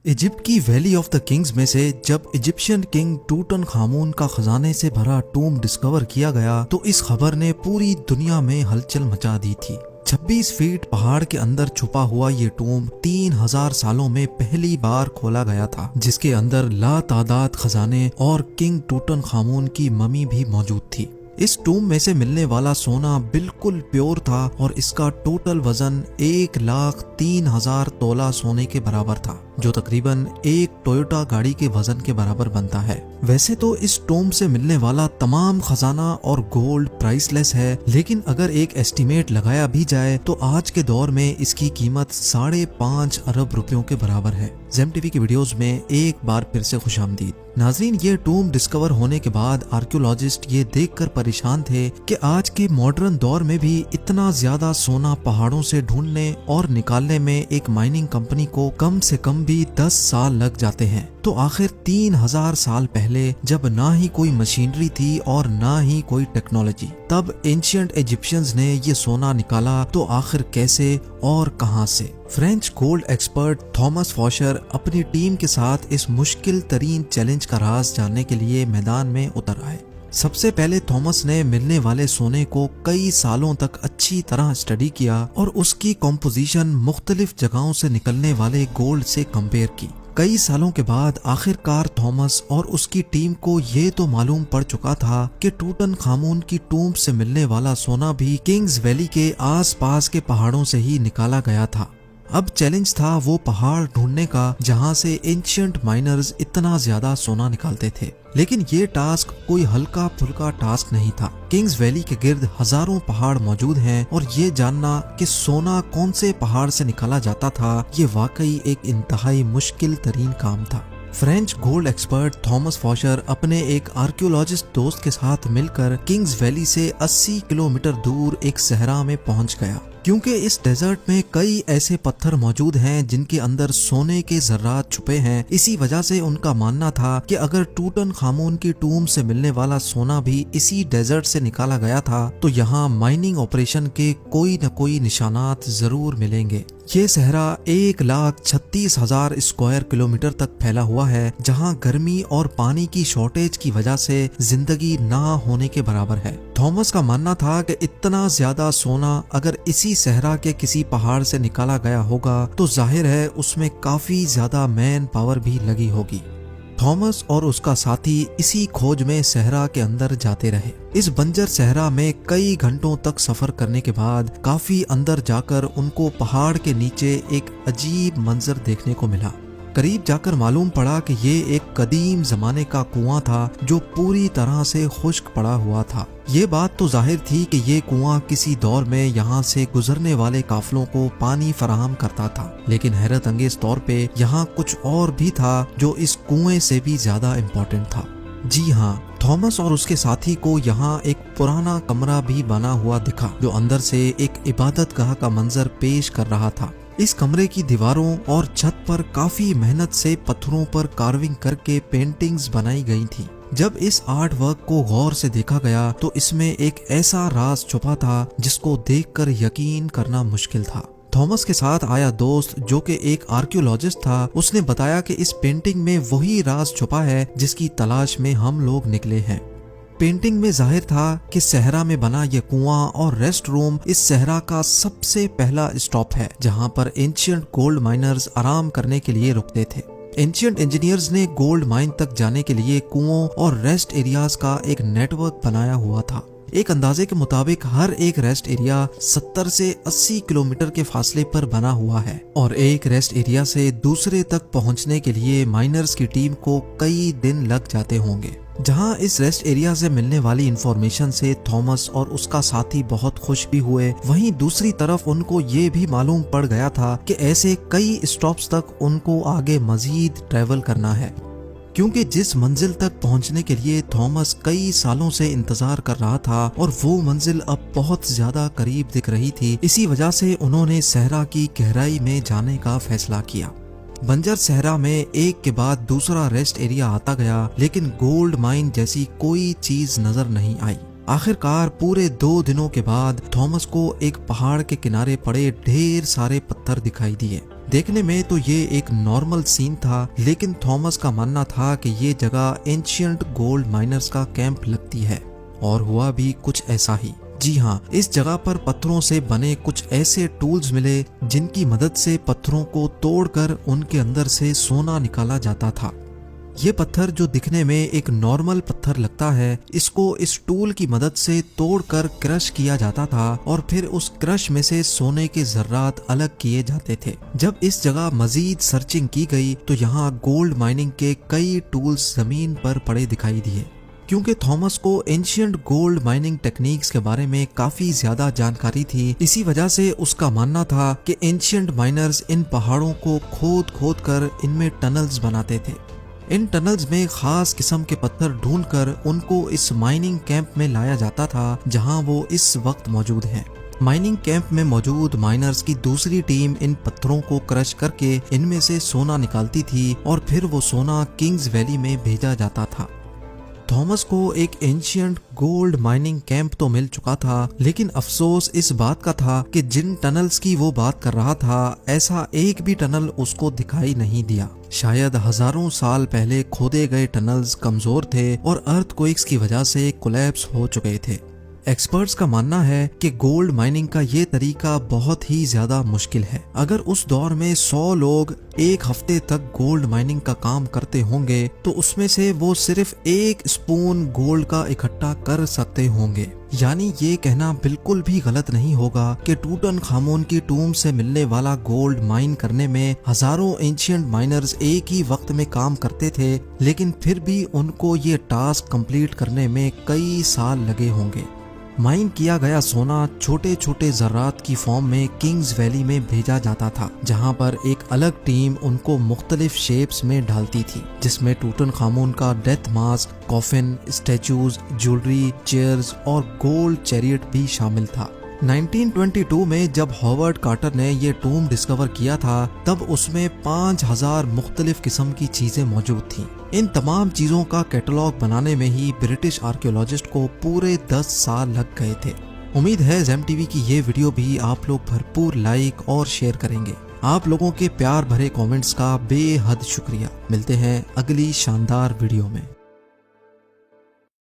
Egypt की valley of the Kings में से जब इजिप्शियन किंग टूटनखामुन का खजाने से भरा टूम डिस्कवर किया गया तो इस खबर ने पूरी दुनिया में हलचल मचा दी थी। 26 फीट पहाड़ के अंदर छुपा हुआ ये टूम 3000 सालों में पहली बार खोला गया था, जिसके अंदर लातादाद खजाने और किंग टूटनखामुन की ममी भी मौजूद थी। इस टूम में से मिलने वाला सोना बिल्कुल प्योर था और इसका टोटल वजन 1,03,000 तोला सोने के बराबर था, जो तकरीबन एक टोयोटा गाड़ी के वजन के बराबर बनता है। वैसे तो इस टूम से मिलने वाला तमाम खजाना और गोल्ड प्राइसलेस है, लेकिन अगर एक एस्टिमेट लगाया भी जाए तो आज के दौर में इसकी कीमत 5.5 अरब रुपयों के बराबर है। जेम टीवी की वीडियोस में एक बार फिर से खुशामदीद। नाजरीन, ये टूम डिस्कवर होने के बाद आर्कियोलॉजिस्ट ये देखकर परेशान थे कि आज के मॉडर्न दौर में भी इतना ज्यादा सोना पहाड़ों से ढूंढने और निकालने में एक माइनिंग कंपनी को कम से कम भी 10 साल लग जाते हैं। तो आखिर 3000 साल पहले, जब ना ही कोई मशीनरी थी और ना ही कोई टेक्नोलॉजी, तब एंशिएंट इजिप्शियंस ने ये सोना निकाला तो आखिर कैसे और कहां से? फ्रेंच गोल्ड एक्सपर्ट थॉमस फॉशर अपनी टीम के साथ इस मुश्किल तरीन चैलेंज का राज जानने के लिए मैदान में उतर आए। सबसे पहले थॉमस ने मिलने वाले सोने को कई सालों तक अच्छी तरह स्टडी किया और उसकी कॉम्पोजिशन मुख्तलिफ जगहों से निकलने वाले गोल्ड से कंपेयर की। कई सालों के बाद आखिरकार थॉमस और उसकी टीम को ये तो मालूम पड़ चुका था कि टूटनखामुन की टूम से मिलने वाला सोना भी किंग्स वैली के आसपास के पहाड़ों से ही निकाला गया था। अब चैलेंज था वो पहाड़ ढूंढने का जहां से एंशिएंट माइनर्स इतना ज्यादा सोना निकालते थे। लेकिन ये टास्क कोई हल्का फुल्का टास्क नहीं था। किंग्स वैली के गिर्द हजारों पहाड़ मौजूद हैं और ये जानना कि सोना कौन से पहाड़ से निकाला जाता था, ये वाकई एक इंतहाई मुश्किल तरीन काम था। फ्रेंच गोल्ड एक्सपर्ट थॉमस फॉशर अपने एक आर्कियोलॉजिस्ट दोस्त के साथ मिलकर किंग्स वैली से 80 किलोमीटर दूर एक सहरा में पहुंच गया, क्योंकि इस डेजर्ट में कई ऐसे पत्थर मौजूद हैं जिनके अंदर सोने के जर्रात छुपे हैं। इसी वजह से उनका मानना था कि अगर टूटनखामुन की टूम से मिलने वाला सोना भी इसी डेजर्ट से निकाला गया था तो यहाँ माइनिंग ऑपरेशन के कोई न कोई निशानात जरूर मिलेंगे। ये सहरा 1,36,000 स्क्वायर किलोमीटर तक फैला हुआ है, जहाँ गर्मी और पानी की शॉर्टेज की वजह से जिंदगी ना होने के बराबर है। थॉमस का मानना था कि इतना ज्यादा सोना अगर इसी सहरा के किसी पहाड़ से निकाला गया होगा तो जाहिर है उसमें काफी ज्यादा मैन पावर भी लगी होगी। थॉमस और उसका साथी इसी खोज में सहरा के अंदर जाते रहे। इस बंजर सहरा में कई घंटों तक सफर करने के बाद काफी अंदर जाकर उनको पहाड़ के नीचे एक अजीब मंजर देखने को मिला। करीब जाकर मालूम पड़ा कि ये एक कदीम जमाने का कुआं था जो पूरी तरह से खुश्क पड़ा हुआ था। ये बात तो जाहिर थी कि ये कुआं किसी दौर में यहाँ से गुजरने वाले काफिलों को पानी फराहम करता था, लेकिन हैरत अंगेज तौर पे यहाँ कुछ और भी था जो इस कुएं से भी ज्यादा इम्पोर्टेंट था। जी हाँ, थॉमस और उसके साथी को यहाँ एक पुराना कमरा भी बना हुआ दिखा जो अंदर से एक इबादतगाह का मंजर पेश कर रहा था। इस कमरे की दीवारों और छत पर काफी मेहनत से पत्थरों पर कार्विंग करके पेंटिंग्स बनाई गई थी। जब इस आर्ट वर्क को गौर से देखा गया तो इसमें एक ऐसा राज छुपा था जिसको देखकर यकीन करना मुश्किल था। थॉमस के साथ आया दोस्त जो कि एक आर्कियोलॉजिस्ट था, उसने बताया कि इस पेंटिंग में वही राज छुपा है जिसकी तलाश में हम लोग निकले हैं। पेंटिंग में जाहिर था कि सहरा में बना यह कुआं और रेस्ट रूम इस सहरा का सबसे पहला स्टॉप है, जहां पर एंशिएंट गोल्ड माइनर्स आराम करने के लिए रुकते थे। एंशिएंट इंजीनियर्स ने गोल्ड माइन तक जाने के लिए कुओं और रेस्ट एरियाज का एक नेटवर्क बनाया हुआ था। एक अंदाजे के मुताबिक हर एक रेस्ट एरिया 70 से 80 किलोमीटर के फासले पर बना हुआ है और एक रेस्ट एरिया से दूसरे तक पहुंचने के लिए माइनर्स की टीम को कई दिन लग जाते होंगे। जहां इस रेस्ट एरिया से मिलने वाली इंफॉर्मेशन से थॉमस और उसका साथी बहुत खुश भी हुए, वहीं दूसरी तरफ उनको ये भी मालूम पड़ गया था कि ऐसे कई स्टॉप्स तक उनको आगे मजीद ट्रेवल करना है, क्योंकि जिस मंजिल तक पहुंचने के लिए थॉमस कई सालों से इंतजार कर रहा था और वो मंजिल अब बहुत ज्यादा करीब दिख रही थी। इसी वजह से उन्होंने सहरा की गहराई में जाने का फैसला किया। बंजर सहरा में एक के बाद दूसरा रेस्ट एरिया आता गया, लेकिन गोल्ड माइन जैसी कोई चीज नजर नहीं आई। आखिरकार पूरे 2 दिनों के बाद थॉमस को एक पहाड़ के किनारे पड़े ढेर सारे पत्थर दिखाई दिए। देखने में तो ये एक नॉर्मल सीन था, लेकिन थॉमस का मानना था कि ये जगह एंशियंट गोल्ड माइनर्स का कैंप लगती है। और हुआ भी कुछ ऐसा ही। जी हाँ, इस जगह पर पत्थरों से बने कुछ ऐसे टूल्स मिले जिनकी मदद से पत्थरों को तोड़कर उनके अंदर से सोना निकाला जाता था। ये पत्थर जो दिखने में एक नॉर्मल पत्थर लगता है, इसको इस टूल की मदद से तोड़कर क्रश किया जाता था और फिर उस क्रश में से सोने के जर्रात अलग किए जाते थे। जब इस जगह मजीद सर्चिंग की गई तो यहाँ गोल्ड माइनिंग के कई टूल्स जमीन पर पड़े दिखाई दिए। क्योंकि थॉमस को एंशियंट गोल्ड माइनिंग टेक्निक्स के बारे में काफी ज्यादा जानकारी थी, इसी वजह से उसका मानना था कि एंशियंट माइनर्स इन पहाड़ों को खोद खोद कर इनमें टनल्स बनाते थे। इन टनल्स में खास किस्म के पत्थर ढूंढकर उनको इस माइनिंग कैंप में लाया जाता था, जहां वो इस वक्त मौजूद हैं। माइनिंग कैंप में मौजूद माइनर्स की दूसरी टीम इन पत्थरों को क्रश करके इनमें से सोना निकालती थी और फिर वो सोना किंग्स वैली में भेजा जाता था। थॉमस को एक एंशियंट गोल्ड माइनिंग कैंप तो मिल चुका था, लेकिन अफसोस इस बात का था कि जिन टनल्स की वो बात कर रहा था, ऐसा एक भी टनल उसको दिखाई नहीं दिया। शायद हजारों साल पहले खोदे गए टनल्स कमजोर थे और अर्थक्वेक्स की वजह से कोलैप्स हो चुके थे। एक्सपर्ट्स का मानना है कि गोल्ड माइनिंग का ये तरीका बहुत ही ज्यादा मुश्किल है। अगर उस दौर में 100 लोग एक हफ्ते तक गोल्ड माइनिंग का काम करते होंगे तो उसमें से वो सिर्फ 1 स्पून गोल्ड का इकट्ठा कर सकते होंगे। यानी ये कहना बिल्कुल भी गलत नहीं होगा कि टूटनखामुन की टूम से मिलने वाला गोल्ड माइन करने में हजारों एंशियंट माइनर्स एक ही वक्त में काम करते थे, लेकिन फिर भी उनको ये टास्क कंप्लीट करने में कई साल लगे होंगे। माइन किया गया सोना छोटे छोटे जर्रात की फॉर्म में किंग्स वैली में भेजा जाता था, जहां पर एक अलग टीम उनको मुख्तलिफ शेप्स में डालती थी, जिसमें टूटनखामुन का death mask, coffin, statues, jewellery, chairs और गोल्ड चैरियट भी शामिल था। 1922 में जब हॉवर्ड कार्टर ने ये टूम डिस्कवर किया था, तब उसमें 5000 मुख्तलिफ किस्म की चीजें मौजूद थीं। इन तमाम चीजों का कैटलॉग बनाने में ही ब्रिटिश आर्कियोलॉजिस्ट को पूरे 10 साल लग गए थे। उम्मीद है ज़ेम टीवी की ये वीडियो भी आप लोग भरपूर लाइक और शेयर करेंगे। आप लोगों के प्यार भरे कमेंट्स का बेहद शुक्रिया। मिलते हैं अगली शानदार वीडियो में।